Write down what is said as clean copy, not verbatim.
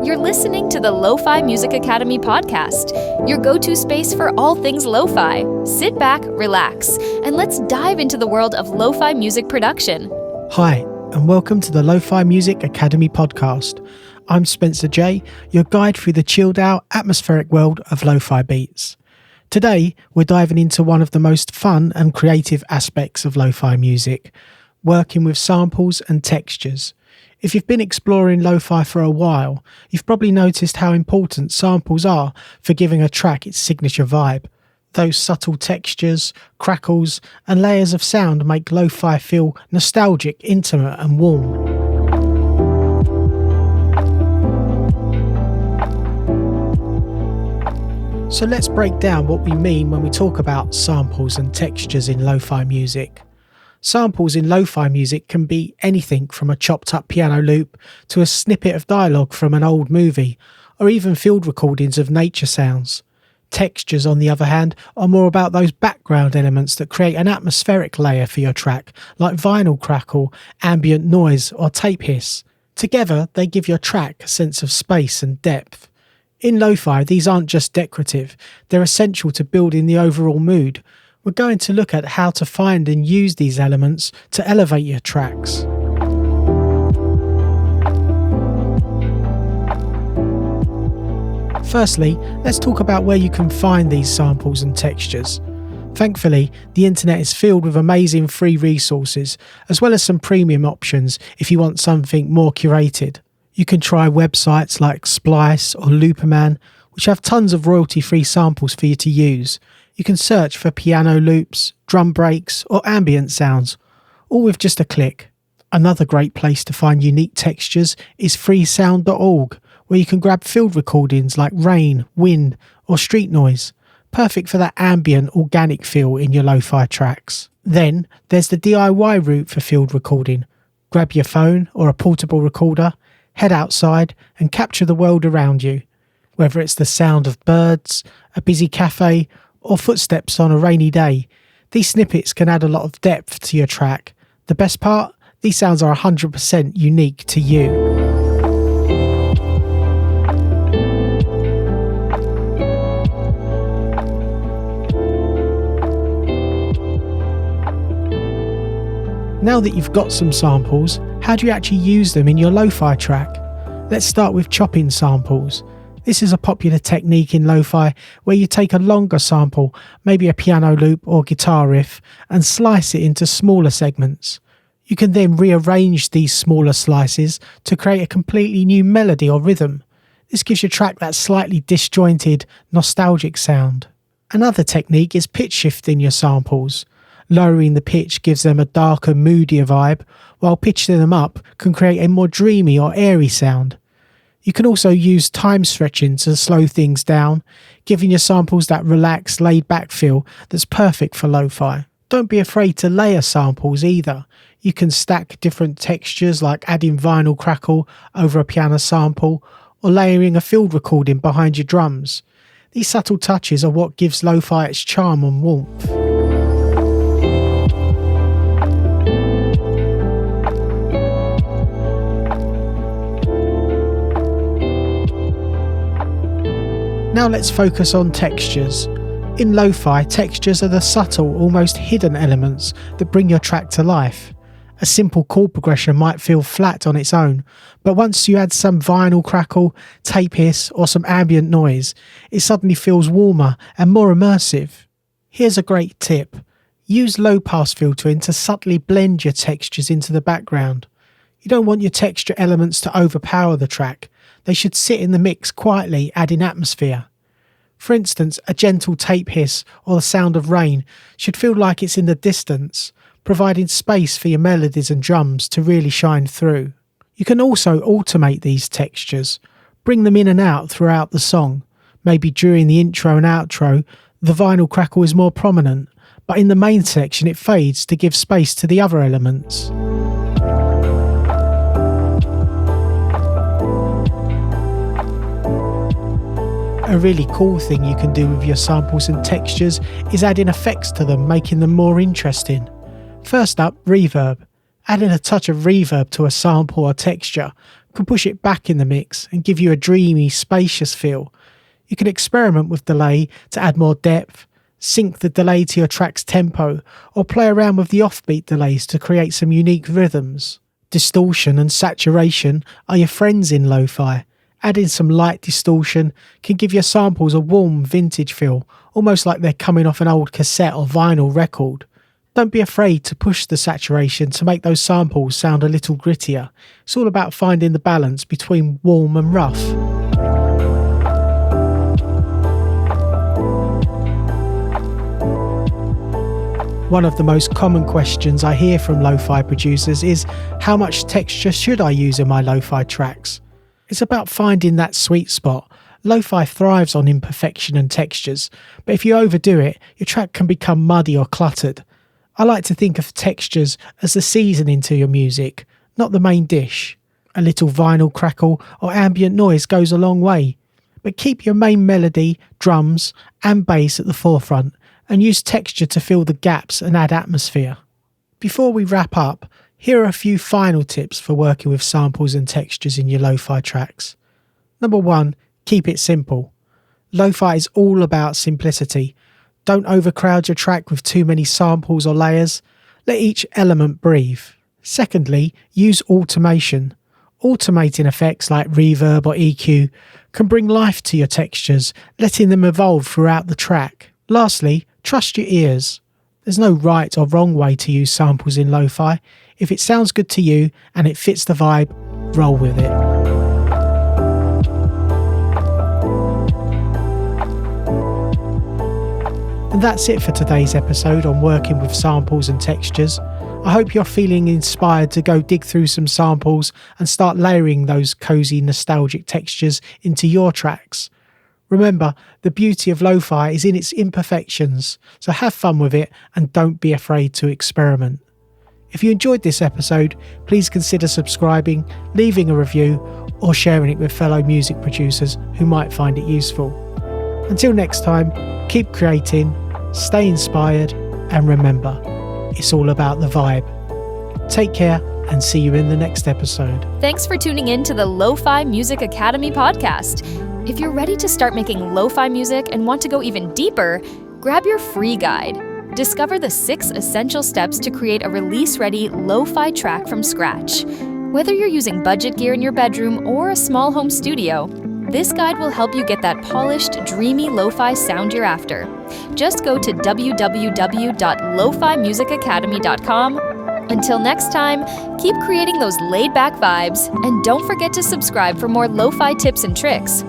You're listening to the LoFi Music Academy podcast, your go-to space for all things lo-fi. Sit back, relax, and let's dive into the world of lo-fi music production. Hi, and welcome to the LoFi Music Academy podcast. I'm Spencer J, your guide through the chilled-out, atmospheric world of lo-fi beats. Today, we're diving into one of the most fun and creative aspects of lo-fi music, working with samples and textures. If you've been exploring lo-fi for a while, you've probably noticed how important samples are for giving a track its signature vibe. Those subtle textures, crackles, and layers of sound make lo-fi feel nostalgic, intimate, and warm. So let's break down what we mean when we talk about samples and textures in lo-fi music. Samples in lo-fi music can be anything from a chopped up piano loop to a snippet of dialogue from an old movie, or even field recordings of nature sounds. Textures, on the other hand, are more about those background elements that create an atmospheric layer for your track, like vinyl crackle, ambient noise, or tape hiss. Together, they give your track a sense of space and depth. In lo-fi, these aren't just decorative, they're essential to building the overall mood. We're going to look at how to find and use these elements to elevate your tracks. Firstly, let's talk about where you can find these samples and textures. Thankfully, the internet is filled with amazing free resources, as well as some premium options if you want something more curated. You can try websites like Splice or Looperman, which have tons of royalty-free samples for you to use. You can search for piano loops, drum breaks, or ambient sounds, all with just a click. Another great place to find unique textures is freesound.org, where you can grab field recordings like rain, wind, or street noise, perfect for that ambient, organic feel in your lo-fi tracks. Then there's the DIY route for field recording. Grab your phone or a portable recorder, head outside and capture the world around you. Whether it's the sound of birds, a busy cafe, or footsteps on a rainy day, these snippets can add a lot of depth to your track. The best part? These sounds are 100% unique to you. Now that you've got some samples, how do you actually use them in your lo-fi track? Let's start with chopping samples. This is a popular technique in lo-fi where you take a longer sample, maybe a piano loop or guitar riff, and slice it into smaller segments. You can then rearrange these smaller slices to create a completely new melody or rhythm. This gives your track that slightly disjointed, nostalgic sound. Another technique is pitch shifting your samples. Lowering the pitch gives them a darker, moodier vibe, while pitching them up can create a more dreamy or airy sound. You can also use time stretching to slow things down, giving your samples that relaxed, laid-back feel that's perfect for lo-fi. Don't be afraid to layer samples either. You can stack different textures like adding vinyl crackle over a piano sample or layering a field recording behind your drums. These subtle touches are what gives lo-fi its charm and warmth. Now let's focus on textures. In lo-fi, textures are the subtle, almost hidden elements that bring your track to life. A simple chord progression might feel flat on its own, but once you add some vinyl crackle, tape hiss, or some ambient noise, it suddenly feels warmer and more immersive. Here's a great tip. Use low-pass filtering to subtly blend your textures into the background. You don't want your texture elements to overpower the track. They should sit in the mix quietly, adding atmosphere. For instance, a gentle tape hiss or the sound of rain should feel like it's in the distance, providing space for your melodies and drums to really shine through. You can also automate these textures, bring them in and out throughout the song. Maybe during the intro and outro, the vinyl crackle is more prominent, but in the main section it fades to give space to the other elements. A really cool thing you can do with your samples and textures is adding effects to them, making them more interesting. First up, reverb. Adding a touch of reverb to a sample or texture can push it back in the mix and give you a dreamy, spacious feel. You can experiment with delay to add more depth, sync the delay to your track's tempo, or play around with the offbeat delays to create some unique rhythms. Distortion and saturation are your friends in lo-fi. Adding some light distortion can give your samples a warm, vintage feel, almost like they're coming off an old cassette or vinyl record. Don't be afraid to push the saturation to make those samples sound a little grittier. It's all about finding the balance between warm and rough. One of the most common questions I hear from lo-fi producers is, how much texture should I use in my lo-fi tracks? It's about finding that sweet spot. Lo-fi thrives on imperfection and textures, but if you overdo it, your track can become muddy or cluttered. I like to think of textures as the seasoning to your music, not the main dish. A little vinyl crackle or ambient noise goes a long way, but keep your main melody, drums and bass at the forefront, and use texture to fill the gaps and add atmosphere. Before we wrap up, here are a few final tips for working with samples and textures in your lo-fi tracks. Number 1, keep it simple. Lo-fi is all about simplicity. Don't overcrowd your track with too many samples or layers. Let each element breathe. Secondly, use automation. Automating effects like reverb or EQ can bring life to your textures, letting them evolve throughout the track. Lastly, trust your ears. There's no right or wrong way to use samples in lo-fi. If it sounds good to you and it fits the vibe, roll with it. And that's it for today's episode on working with samples and textures. I hope you're feeling inspired to go dig through some samples and start layering those cozy, nostalgic textures into your tracks. Remember, the beauty of lo-fi is in its imperfections, so have fun with it and don't be afraid to experiment. If you enjoyed this episode, please consider subscribing, leaving a review, or sharing it with fellow music producers who might find it useful. Until next time, keep creating, stay inspired, and remember, it's all about the vibe. Take care and see you in the next episode. Thanks for tuning in to the LoFi Music Academy podcast. If you're ready to start making lo-fi music and want to go even deeper, grab your free guide. Discover the 6 essential steps to create a release-ready lo-fi track from scratch. Whether you're using budget gear in your bedroom or a small home studio, this guide will help you get that polished, dreamy lo-fi sound you're after. Just go to www.lofimusicacademy.com. Until next time, keep creating those laid-back vibes, and don't forget to subscribe for more lo-fi tips and tricks.